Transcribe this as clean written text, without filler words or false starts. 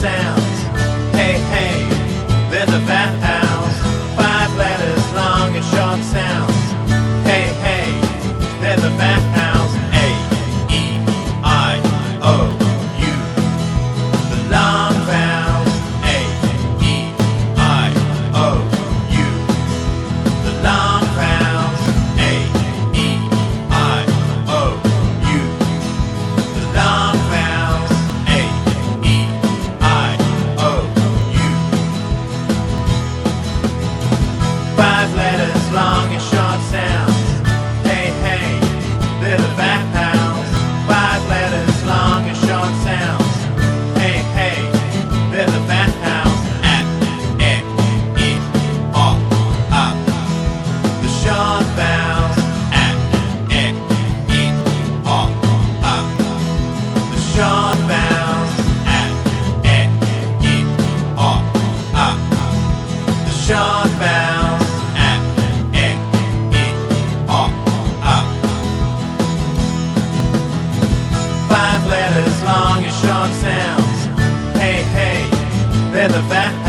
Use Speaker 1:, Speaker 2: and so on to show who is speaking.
Speaker 1: sounds. Hey, hey, they're the vowels. 5 letters, long and short sounds. Hey, hey, they're the vowels. A, E, I, O, U. The long vowels. A, E, I, O, U. The long vowels. A, E, I, O, U. The long vowels. A, E, I, O, U. 5 letters, long and short sounds. Hey, hey, they're the vowels. 5 letters, long and short sounds. Hey, hey, they're the vowels. A, E, I, O, U. The short vowels. A, E, I, O, U. The short vowels. A, E, I, O, U. The short vowels. A, E, I, O, U. 5 letters, long and short sounds. Hey, hey, they're the vowels.